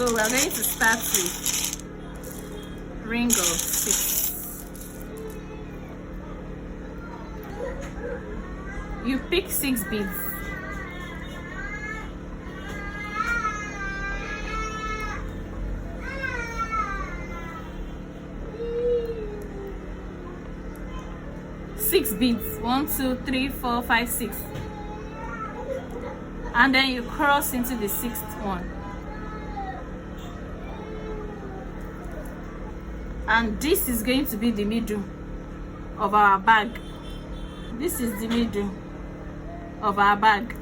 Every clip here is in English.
So we are going to start with ring of 6. You pick 6 beads. Six beads. 1, 2, 3, 4, 5, 6. And then you cross into the 6th one. And this is going to be the middle of our bag. This is the middle of our bag.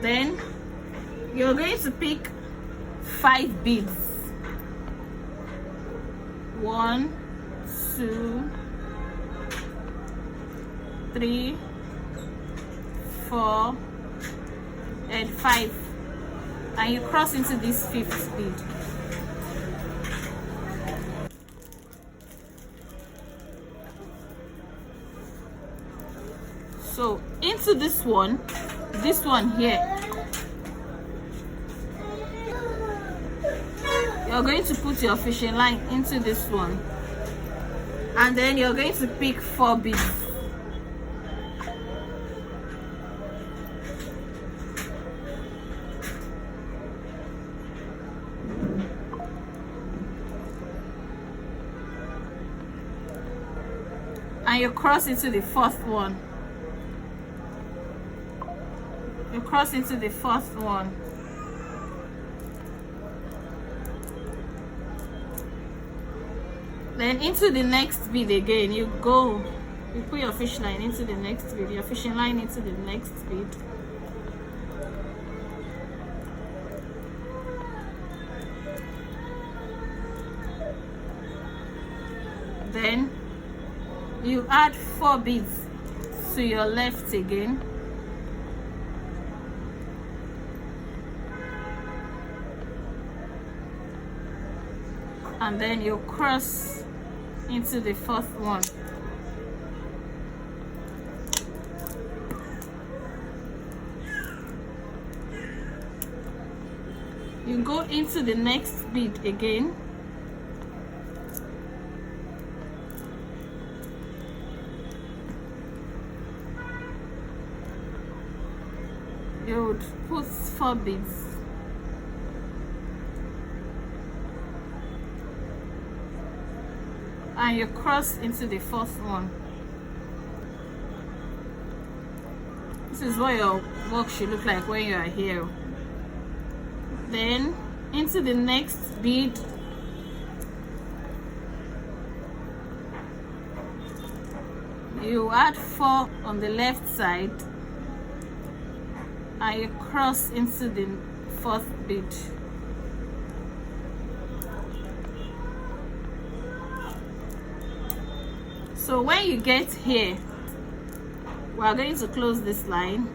Then you're going to pick 5 beads. 1, 2, 3, 4, and 5, and you cross into this 5th bead. So into this one here, you're going to put your fishing line into this one, and then you're going to pick 4 beads. And you cross into the 4th one. You cross into the 4th one. Then into the next bead again, you put your fish line into the next bead, your fishing line into the next bead. Then you add 4 beads to your left again. And then you cross into the 4th one. You go into the next bead again. You would put 4 beads. And you cross into the 4th one. This is what your work should look like when you are here. Then into the next bead, you add 4 on the left side, and you cross into the 4th bead. So when you get here, we are going to close this line.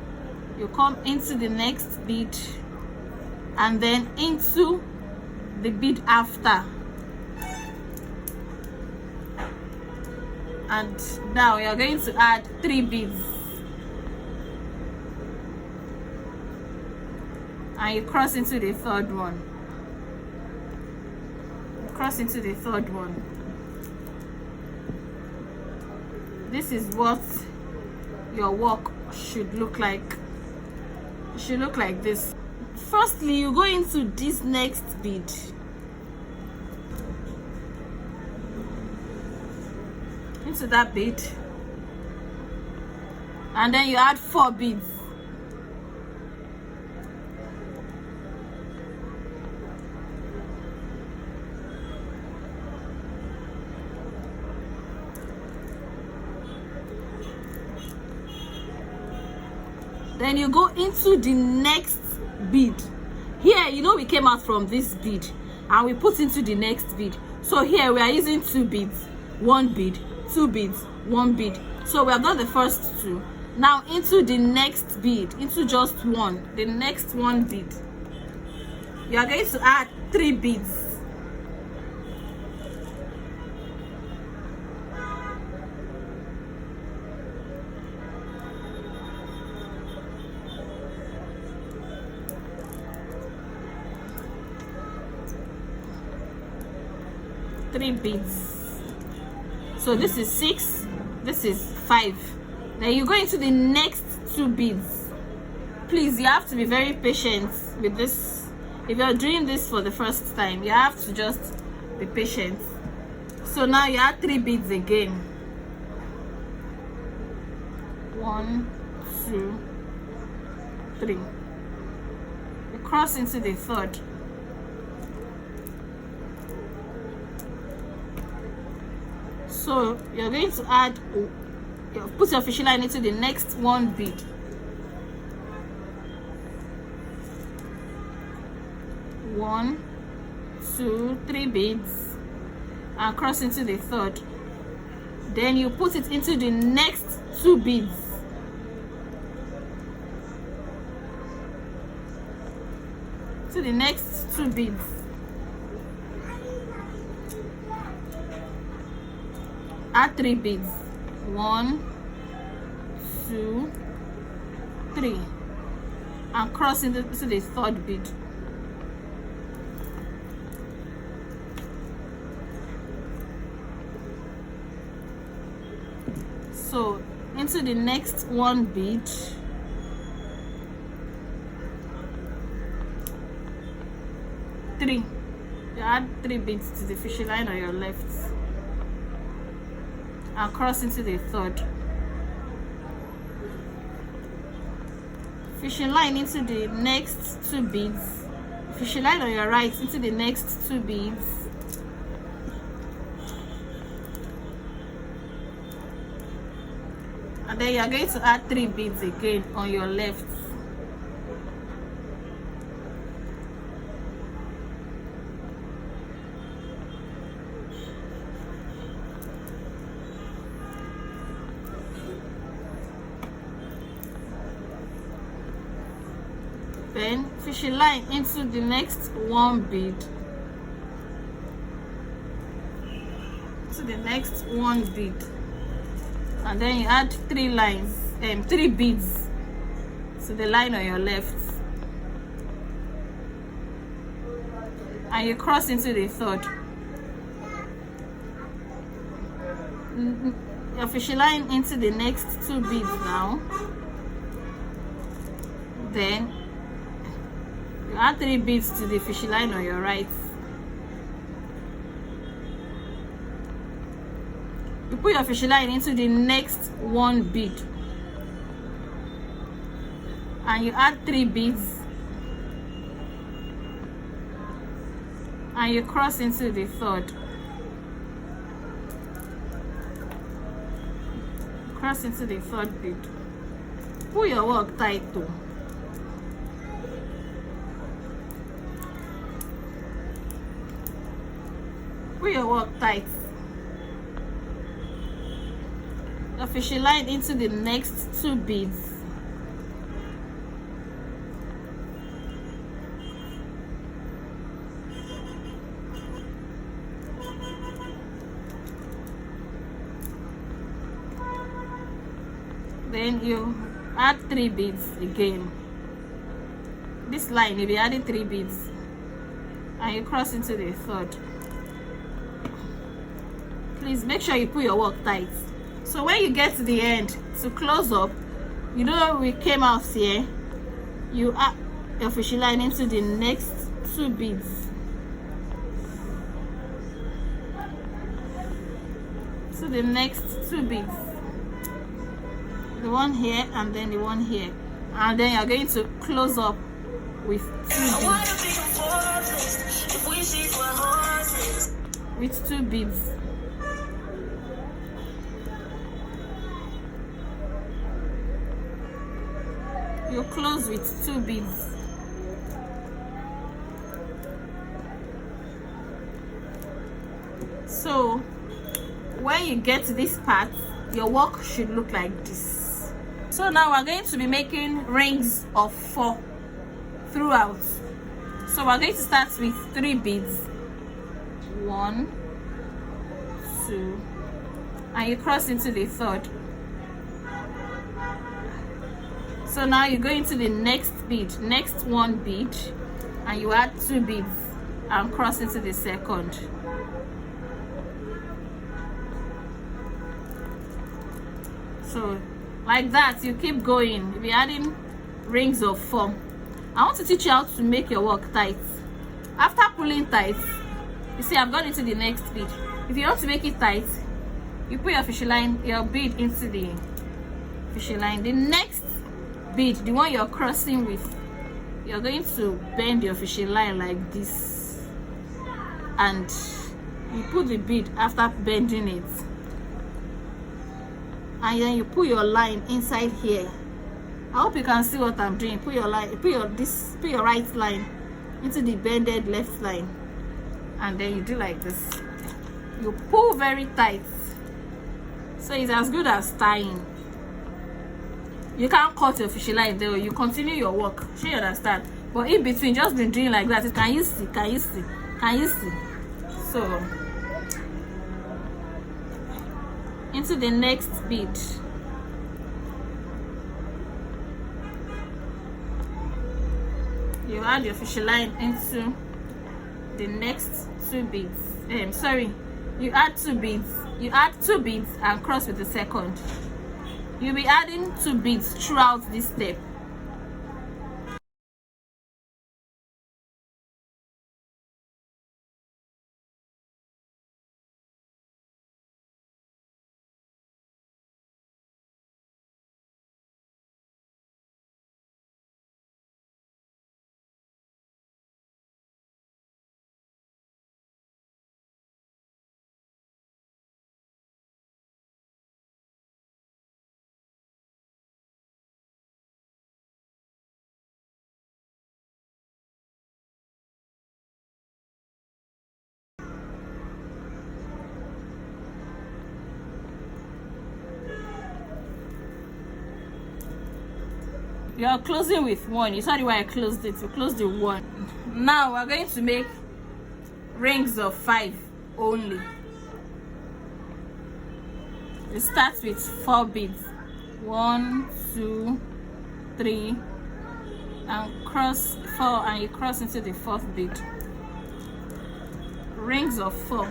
You come into the next bead and then into the bead after. And now you are going to add 3 beads. And you cross into the 3rd one. Cross into the 3rd one. This is what your work should look like. It should look like this. Firstly, you go into this next bead. Into that bead. And then you add 4 beads. Then you go into the next bead. Here, you know, we came out from this bead and we put into the next bead. So here we are using 2 beads, 1 bead, 2 beads, 1 bead. So we have done the first 2. Now into the next bead, into just 1, the next 1 bead, you are going to add 3 beads. 3 beads. So this is 6, this is 5. Then you go into the next 2 beads. Please, you have to be very patient with this. If you're doing this for the first time, you have to just be patient. So now you add 3 beads again. 1, 2, 3. You cross into the third. So you're going to add, put your fishing line into the next 1 bead. 1, 2, 3 beads, and cross into the third. Then you put it into the next 2 beads. To the next 2 beads. Add 3 beads. 1, 2, 3, and cross into the third bead. So into the next 1 bead, you add 3 beads to the fishing line on your left and cross into the third. Fishing line into the next 2 beads. Fishing line on your right into the next 2 beads. And then you are going to add 3 beads again on your left. Then fishing line into the next 1 bead. To the next 1 bead. And then you add 3 beads to the line on your left. And you cross into the third. Your fishing line into the next 2 beads now. Then you add 3 beads to the fishing line on your right. You put your fishing line into the next 1 bead. And you add 3 beads. And you cross into the third. Cross into the third bead. Pull your work tight too. Pull your work tight. Your fishing line into the next 2 beads. Then you add 3 beads again. This line you'll be adding 3 beads, and you cross into the third. Please make sure you put your work tight. So when you get to the end, to close up, you know we came out here, you add your fishing line into the next 2 beads. So the next 2 beads. The one here and then the one here. And then you're going to close up with 2 beads. With 2 beads. You close with 2 beads. So when you get to this part, your work should look like this. So now we're going to be making rings of 4 throughout. So we're going to start with 3 beads. 1, 2, and you cross into the third. So now you go into the next bead, next 1 bead, and you add 2 beads and cross into the second. So like that, you keep going. You'll be adding rings of 4. I want to teach you how to make your work tight. After pulling tight, you see I've gone into the next bead. If you want to make it tight, you put your fishing line, your bead into the fishing line. The next bead, the one you're crossing with, you're going to bend your fishing line like this, and you put the bead after bending it, and then you put your line inside here. I hope you can see what I'm doing. Put your line, put your right line into the bended left line, and then you do like this. You pull very tight, so it's as good as tying. You can't cut your fishing line there. You continue your work. Sure, you understand? But in between, just been doing like that. Can you see? Can you see? Can you see? So into the next bead, you add your fishing line into the next 2 beads. You add 2 beads. You add 2 beads and cross with the second. You'll be adding 2 beads throughout this step. You're closing with 1. You saw the way I closed it. You closed the 1. Now we're going to make rings of 5 only. You start with 4 beads. 1, 2, 3, and cross 4, and you cross into the 4th bead. Rings of 4.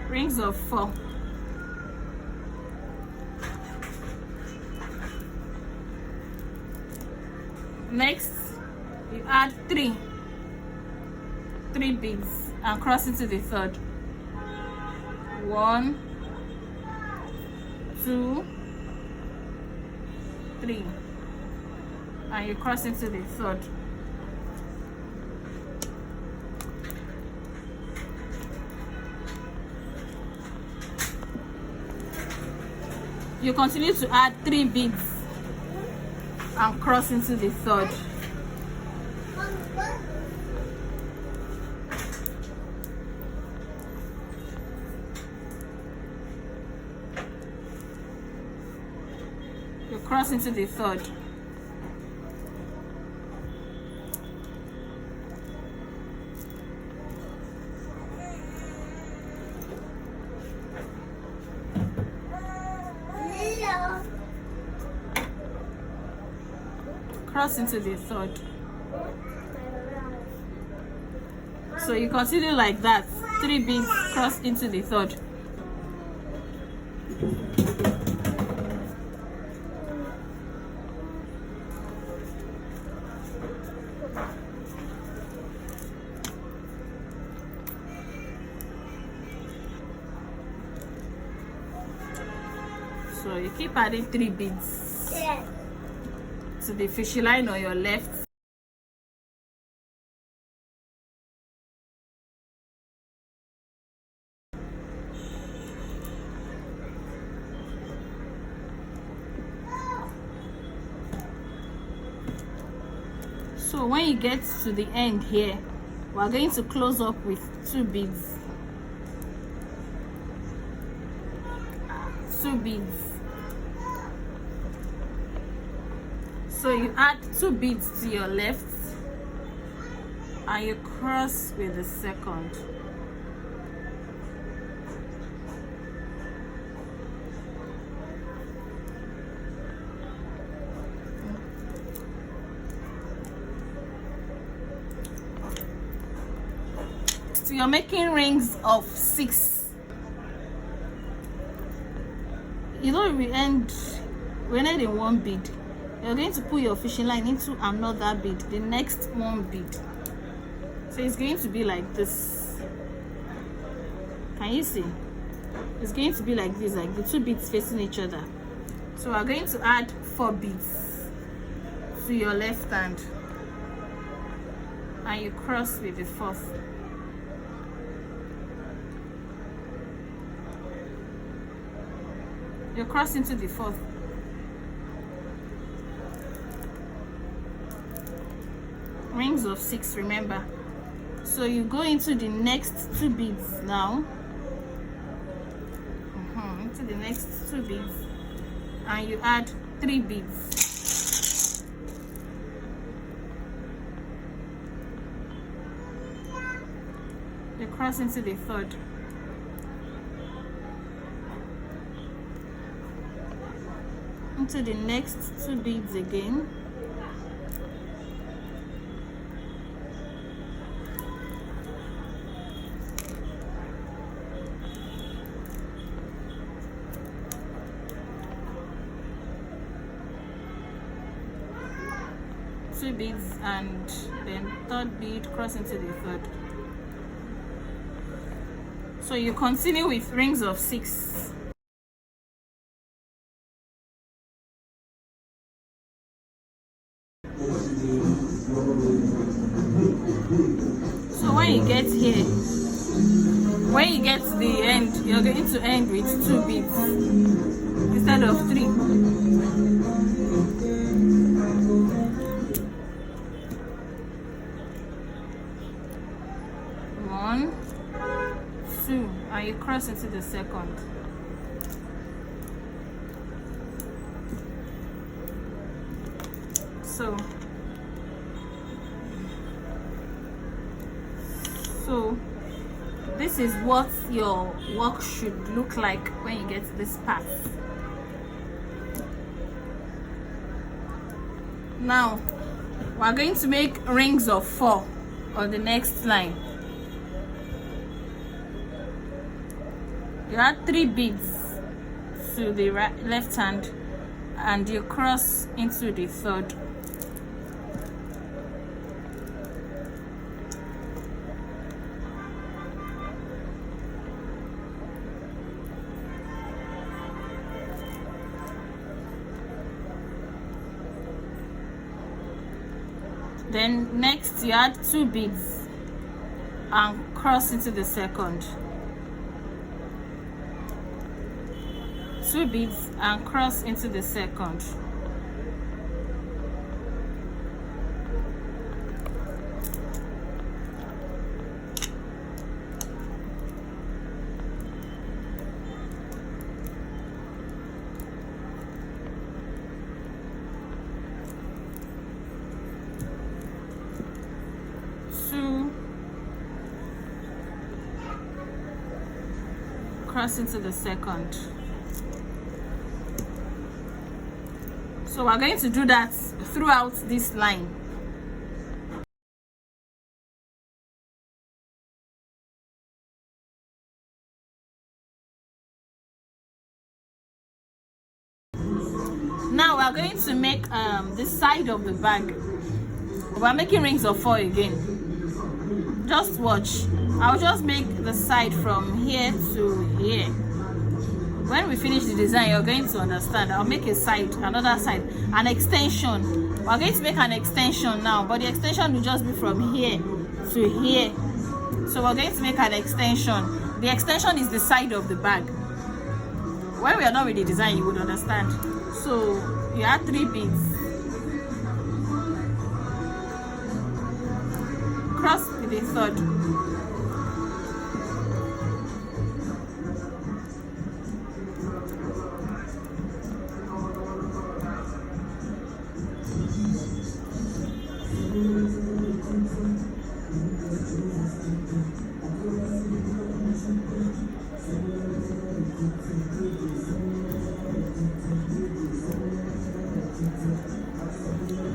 Rings of 4. Next, you add 3 beads and cross into the 3rd. 1, 2, 3, and you cross into the 3rd. You continue to add 3 beads and cross into the 3rd. You cross into the 3rd. Cross into the 3rd. So you continue like that. 3 beads, cross into the 3rd. So you keep adding 3 beads to the fishing line on your left. So when you get to the end here, we're going to close up with 2 beads. 2 beads. So you add 2 beads to your left and you cross with the second. So you're making rings of 6 you know, we end in one bead. You're going to put your fishing line into another bead, the next one bead. So it's going to be like this. Can you see? It's going to be like this, like the two beads facing each other. So we're going to add 4 beads to your left hand, and you cross with the 4th. You cross into the 4th. Rings of 6, remember. So you go into the next 2 beads now. Into the next 2 beads, and you add 3 beads. You cross into the 3rd. Into the next 2 beads again. Two beads, and then 3rd bead, cross into the 3rd. So you continue with rings of 6. So when you get here, when you get to the end, you're going to end with 2 beads instead of 3. And you cross into the 2nd. So this is what your work should look like when you get to this part. Now we're going to make rings of 4 on the next line. You add 3 beads to the left hand, and you cross into the 3rd. Then next you add 2 beads and cross into the 2nd. 2 beads and cross into the 2nd. Cross into the 2nd. So we're going to do that throughout this line. Now we're going to make this side of the bag. We're making rings of 4 again. Just watch. I'll just make the side from here to here. When we finish the design, you're going to understand. I'll make a side, another side, an extension. We're going to make an extension now, but the extension will just be from here to here. So we're going to make an extension. The extension is the side of the bag. When we are done with the design, you would understand. So you add 3 beads. Cross with the 3rd.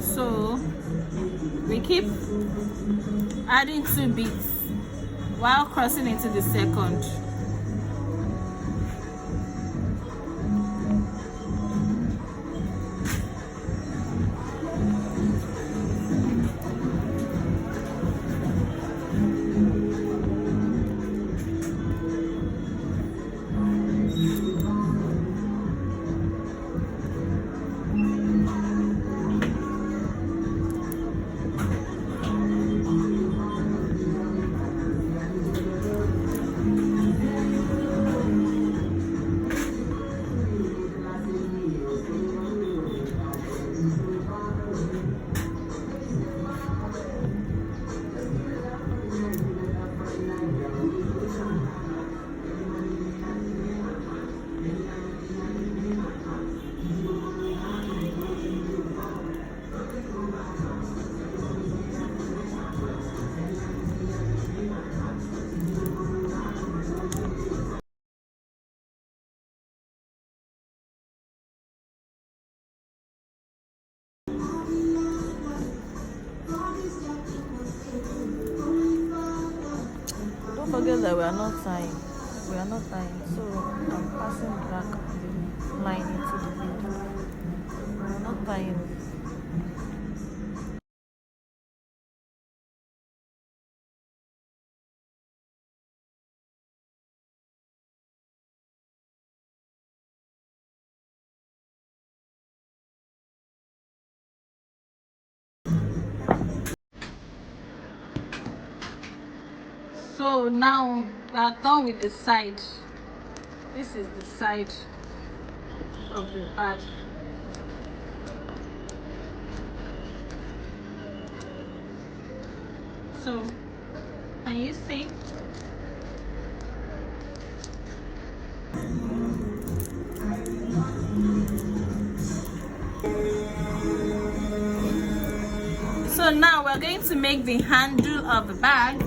So we keep adding 2 beads while crossing into the 2nd. that we are not tying. We are not tying, so I'm passing back the line into the bead. We are not tying. So now we are done with the side. This is the side of the bag. So can you see? So now we're going to make the handle of the bag.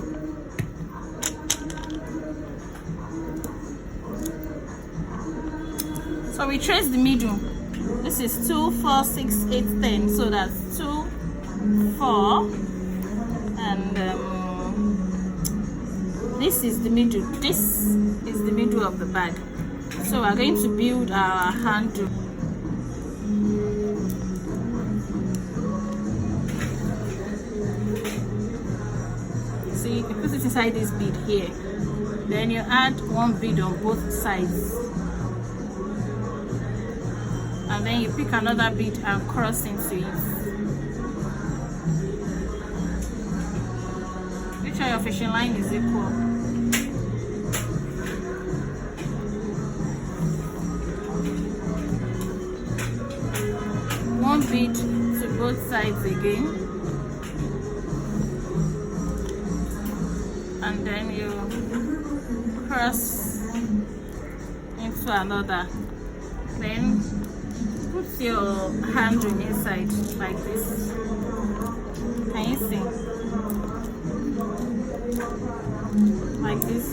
So we trace the middle. This is 2, 4, 6, 8, 10. So that's 2, 4, and this is the middle. This is the middle of the bag. So we're going to build our handle. See, you put it inside this bead here. Then you add one bead on both sides. And then you pick another bead and cross into it. Make sure your fishing line is equal. One bead to both sides again. And then you cross into another. Then put your handle inside like this. Can you see? Like this.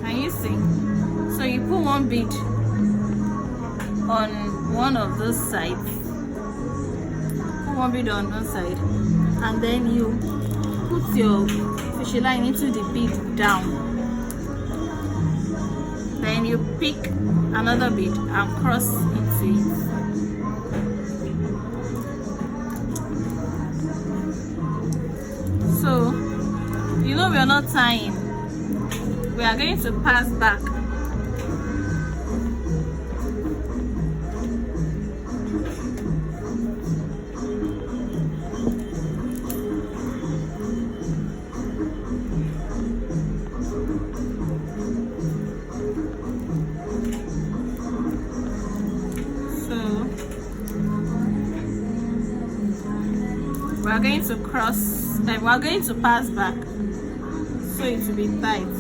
Can you see? So you put one bead on one of those sides. Put one bead on one side, and then you put your fishing line into the bead down. Then you pick another bead and cross into it. So, you know we are not tying. We are going to pass back. We are going to cross, and we are going to pass back, so it will be tight.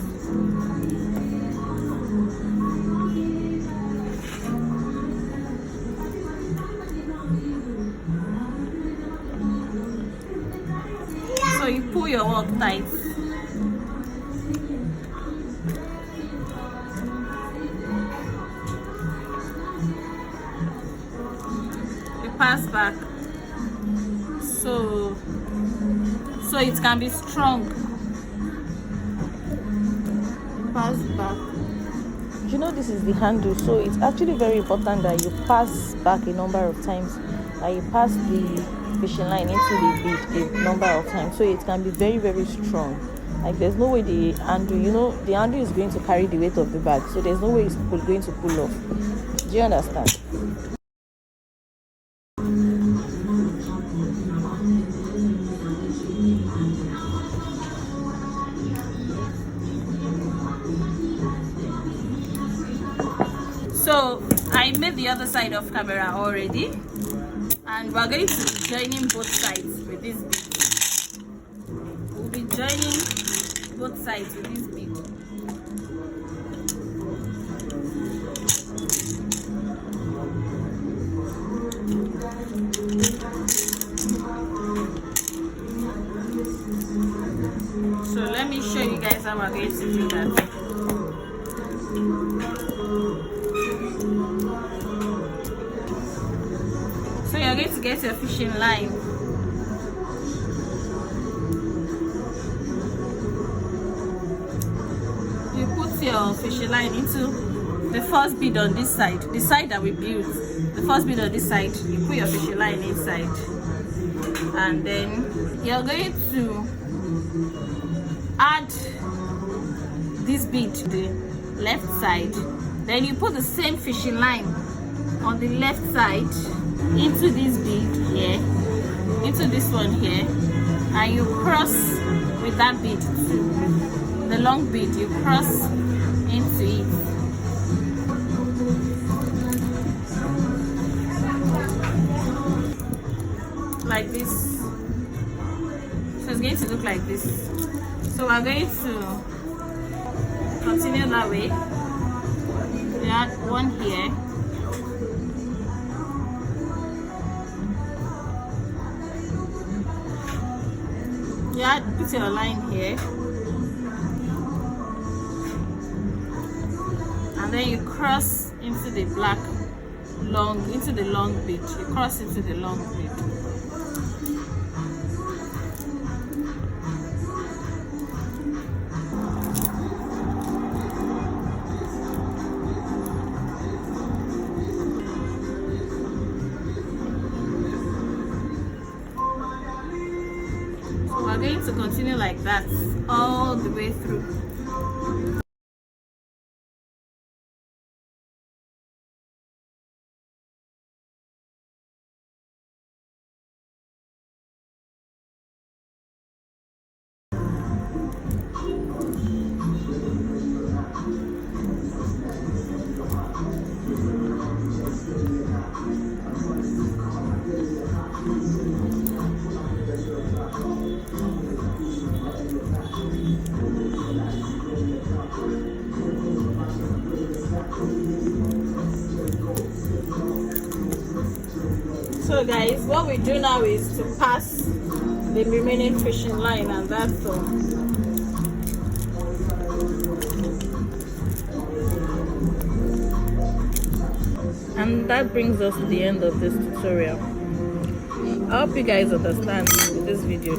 So you pull your work tight. You pass back. So it can be strong. Pass back. You know, this is the handle, so it's actually very important that you pass back a number of times. That you pass the fishing line into the bead a number of times, so it can be very, very strong. Like there's no way the handle, you know, the handle is going to carry the weight of the bag, so there's no way it's going to pull off. Do you understand? So I made the other side of camera already, and we're going to be joining both sides with this bead. We'll be joining both sides with this bead. So let me show you guys how we're going to do that. So you're going to get your fishing line. your fishing line into the first bead on this side, the side that we built. The first bead on this side, you put your fishing line inside, and then you're going to add this bead to the left side. Then you put the same fishing line on the left side into this bead here, into this one here, and you cross with that bead too. The long bead, you cross into it. Like this. So it's going to look like this. So we're going to continue that way. We add one here. You put your line here, and then you cross into the black into the long bead. You cross into the long bead. We're going to continue like that all the way through. So guys, what we do now is to pass the remaining fishing line, and that's all. And that brings us to the end of this tutorial. I hope you guys understand this video.